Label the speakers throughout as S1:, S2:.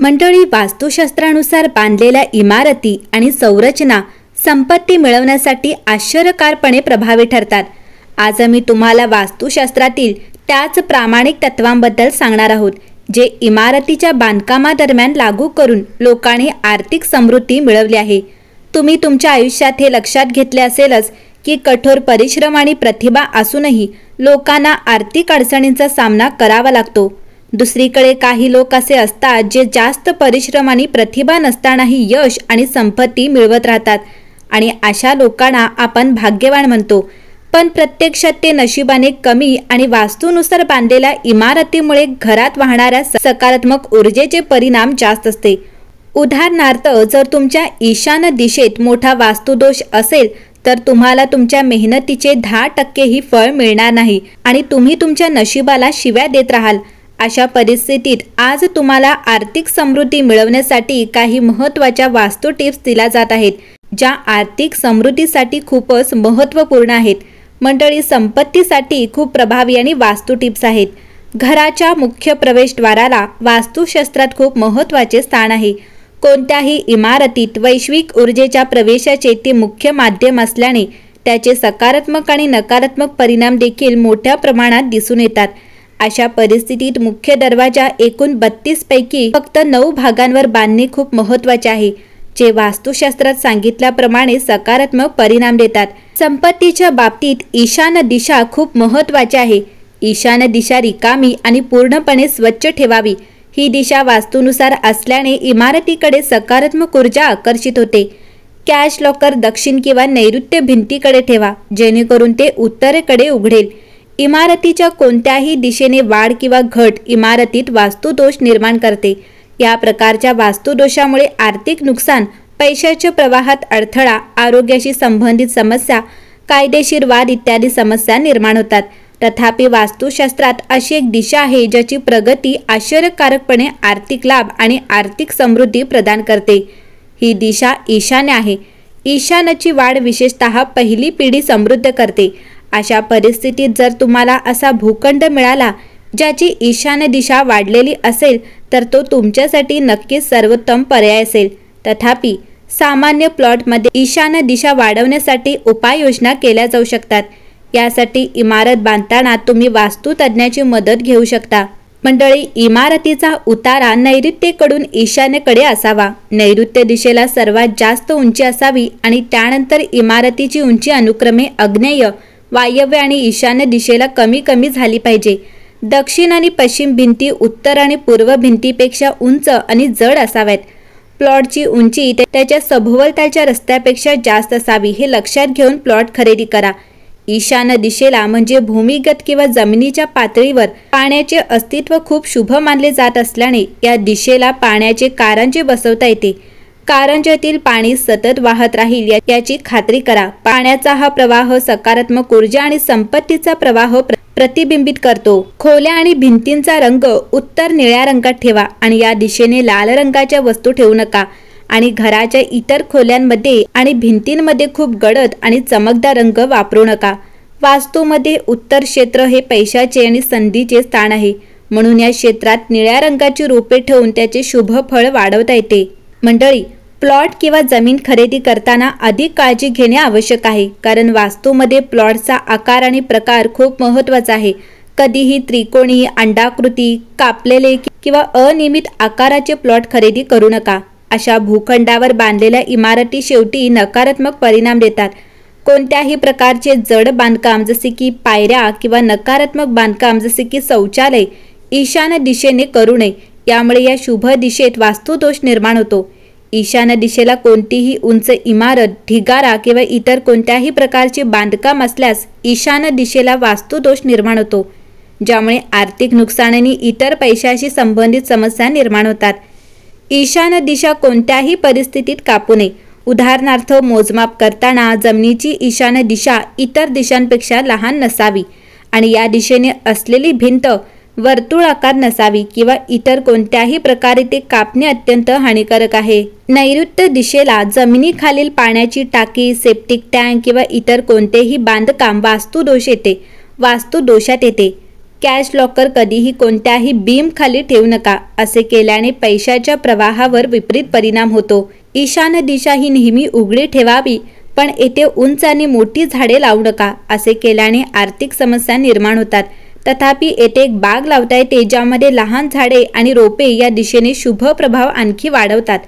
S1: मंडळी, वास्तुशास्त्रानुसार बांधलेल्या इमारती आणि संरचना संपत्ती मिळवण्यासाठी आश्चर्यकारपणे प्रभावी ठरतात. आज आम्ही तुम्हाला वास्तुशास्त्रातील त्याच प्रामाणिक तत्वांबद्दल सांगणार आहोत, जे इमारतीच्या बांधकामादरम्यान लागू करून लोकांनी आर्थिक समृद्धी मिळवली आहे. तुम्ही तुमच्या आयुष्यात हे लक्षात घेतले असेलच की कठोर परिश्रम आणि प्रतिभा असूनही लोकांना आर्थिक अडचणींचा सामना करावा लागतो. दुसरीकडे काही लोक असे असतात जे जास्त परिश्रम आणि प्रतिभा नसतानाही यश आणि संपत्ती मिळवत राहतात आणि अशा लोकांना आपण भाग्यवान म्हणतो. पण प्रत्यक्षात ते नशिबाने कमी आणि वास्तूनुसार बांधलेल्या इमारतीमुळे घरात वाहणाऱ्या सकारात्मक ऊर्जेचे परिणाम जास्त असते. उदाहरणार्थ, जर तुमच्या ईशान्य दिशेत मोठा वास्तुदोष असेल तर तुम्हाला तुमच्या मेहनतीचे 10% फळ मिळणार नाही आणि तुम्ही तुमच्या नशिबाला शिव्या देत राहाल. अशा परिस्थितीत आज तुम्हाला आर्थिक समृद्धी मिळवण्यासाठी काही महत्त्वाच्या वास्तू टिप्स दिल्या जात आहेत, ज्या आर्थिक समृद्धीसाठी खूपच महत्त्वपूर्ण आहेत. मंडळी, संपत्तीसाठी खूप प्रभावी आणि वास्तू टिप्स आहेत. घराच्या मुख्य प्रवेशद्वाराला वास्तुशास्त्रात खूप महत्त्वाचे स्थान आहे. कोणत्याही इमारतीत वैश्विक ऊर्जेच्या प्रवेशाचे ते मुख्य माध्यम असल्याने त्याचे सकारात्मक आणि नकारात्मक परिणाम देखील मोठ्या प्रमाणात दिसून येतात. अशा परिस्थितीत मुख्य दरवाजा एकूण 32 पैकी फक्त 9 भागांवर बांधणे खूप महत्त्वाचे आहे, जे वास्तुशास्त्रात सांगितल्याप्रमाणे सकारात्मक परिणाम देतात. संपत्तीच्या बाबतीत ईशान्य दिशा खूप महत्त्वाची आहे. ईशान्य दिशा रिकामी आणि पूर्णपणे स्वच्छ ठेवावी. ही दिशा वास्तूनुसार असल्याने इमारतीकडे सकारात्मक ऊर्जा आकर्षित होते. कॅश लॉकर दक्षिण किंवा नैऋत्य भिंतीकडे ठेवा, जेणेकरून ते उत्तरेकडे उघडेल. इमारतीच्या कोणत्याही दिशेने वाढ किंवा घट इमारतीत वास्तुदोष निर्माण करते. या प्रकारच्या वास्तुदोषामुळे आर्थिक नुकसान, पैशाच्या प्रवाहात अडथळा, आरोग्याशी संबंधित समस्या, कायदेशीर वाद इत्यादी समस्या निर्माण होतात. तथापि वास्तुशास्त्रात अशी एक दिशा आहे ज्याची प्रगती आश्चर्यकारकपणे आर्थिक लाभ आणि आर्थिक समृद्धी प्रदान करते. ही दिशा ईशान्य आहे. ईशान्यची वाढ विशेषतः पहिली पिढी समृद्ध करते. अशा परिस्थितीत जर तुम्हाला असा भूखंड मिळाला ज्याची ईशान्य दिशा वाढलेली असेल तर तो तुमच्यासाठी नक्कीच सर्वोत्तम पर्याय असेल. तथापि सामान्य प्लॉटमध्ये ईशान्य दिशा वाढवण्यासाठी उपाययोजना केल्या जाऊ शकतात. यासाठी इमारत बांधताना तुम्ही वास्तुतज्ञाची मदत घेऊ शकता. मंडळी, इमारतीचा उतारा नैऋत्येकडून ईशान्येकडे असावा. नैऋत्य दिशेला सर्वात जास्त उंची असावी आणि त्यानंतर इमारतीची उंची अनुक्रमे आग्नेय, वायव्य आणि ईशान्य दिशेला कमी कमी झाली पाहिजे. दक्षिण आणि पश्चिम भिंती उत्तर आणि पूर्व भिंतीपेक्षा उंच आणि जड असाव्यात. प्लॉटची उंची त्याच्या सभोवतालच्या रस्त्यापेक्षा जास्त असावी. हे लक्षात घेऊन प्लॉट खरेदी करा. ईशान्य दिशेला म्हणजे भूमिगत किंवा जमिनीच्या पातळीवर पाण्याचे अस्तित्व खूप शुभ मानले जात असल्याने या दिशेला पाण्याचे कारंजे बसवता येते. कारंजेतील पाणी सतत वाहत राहील याची खात्री करा. पाण्याचा हा प्रवाह सकारात्मक ऊर्जा आणि संपत्तीचा प्रवाह प्रतिबिंबित करतो. खोल्या आणि भिंतींचा रंग उत्तर निळ्या रंगात ठेवा आणि या दिशेने लाल रंगाच्या वस्तू ठेवू नका. आणि घराच्या इतर खोल्यांमध्ये आणि भिंतींमध्ये खूप गडद आणि चमकदार रंग वापरू नका. वास्तूमध्ये उत्तर क्षेत्र हे पैशाचे आणि संधीचे स्थान आहे, म्हणून या क्षेत्रात निळ्या रंगाची रोपे ठेवून त्याचे शुभ फळ वाढवता येते. मंडळी, प्लॉट किंवा जमीन खरेदी करताना अधिक काळजी घेणे आवश्यक आहे, कारण वास्तूमध्ये प्लॉटचा आकार आणि प्रकार खूप महत्त्वाचा आहे. कधीही त्रिकोणी, अंडाकृती, कापलेले किंवा अनियमित आकाराचे प्लॉट खरेदी करू नका. अशा भूखंडावर बांधलेल्या इमारती शेवटी नकारात्मक परिणाम देतात. कोणत्याही प्रकारचे जड बांधकाम जसे की पायऱ्या किंवा नकारात्मक बांधकाम जसे की शौचालय ईशान्य दिशेने करू नये. यामुळे या शुभ दिशेत वास्तुदोष निर्माण होतो. ईशान्य दिशेला कोणतीही उंच इमारत, ढिगारा किंवा इतर कोणत्याही प्रकारचे बांधकाम असल्यास ईशान्य दिशेला वास्तुदोष निर्माण होतो, ज्यामुळे आर्थिक नुकसान आणि इतर पैशाशी संबंधित समस्या निर्माण होतात. ईशान्य दिशा कोणत्याही परिस्थितीत कापू नये. उदाहरणार्थ, मोजमाप करताना जमिनीची ईशान्य दिशा इतर दिशांपेक्षा लहान नसावी आणि या दिशेने असलेली भिंत वर्तुळाकार नसावी किंवा इतर कोणत्याही प्रकारे ते कापणे अत्यंत हानिकारक आहे. नैऋत्य दिशेला जमिनीखालील पाण्याची टाकी, सेप्टिक टँक किंवा इतर कोणतेही बांधकाम वास्तुदोषात येते. कॅश लॉकर कधीही कोणत्याही बीम खाली ठेवू नका. असे केल्याने पैशाच्या प्रवाहावर विपरीत परिणाम होतो. ईशान्य दिशा ही नेहमी उघडी ठेवावी, पण येथे उंच आणि मोठी झाडे लावू नका. असे केल्याने आर्थिक समस्या निर्माण होतात. तथापि येथे एक बाग लावता येते, ज्यामध्ये लहान झाडे आणि रोपे या दिशेने शुभ प्रभाव आणखी वाढवतात.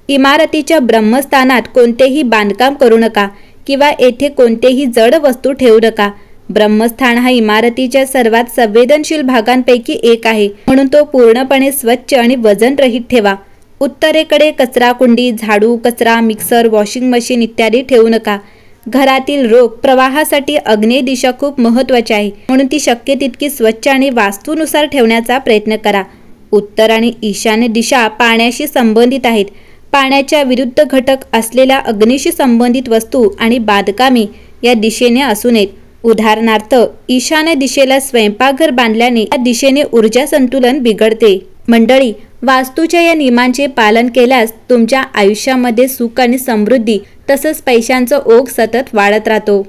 S1: इमारतीच्या ब्रह्मस्थानात कोणतेही बांधकाम करू नका किंवा येथे कोणतेही जड वस्तू ठेवू नका. ब्रह्मस्थान हा इमारतीच्या सर्वात संवेदनशील भागांपैकी एक आहे, म्हणून तो पूर्णपणे स्वच्छ आणि वजनरहित ठेवा. उत्तरेकडे कचराकुंडी, झाडू, कचरा, मिक्सर, वॉशिंग मशीन इत्यादी ठेवू नका. घरातील रोग प्रवाहासाठी आग्नेय दिशा खूप महत्त्वाची आहे, म्हणून ती शक्य तितकी स्वच्छ आणि वास्तूनुसार ठेवण्याचा प्रयत्न करा. उत्तर आणि ईशान्य दिशा पाण्याशी संबंधित आहेत. पाण्याच्या विरुद्ध घटक असलेल्या अग्नीशी संबंधित वस्तू आणि बांधकामे या दिशेने असू नयेत. उदाहरणार्थ, ईशान्य दिशेला स्वयंपाकघर बांधल्याने या दिशेने ऊर्जा संतुलन बिघडते. मंडळी, वास्तूच्या या नियमांचे पालन केल्यास तुमच्या आयुष्यामध्ये सुख आणि समृद्धी तसंच पैशांचा ओघ सतत वाढत राहतो.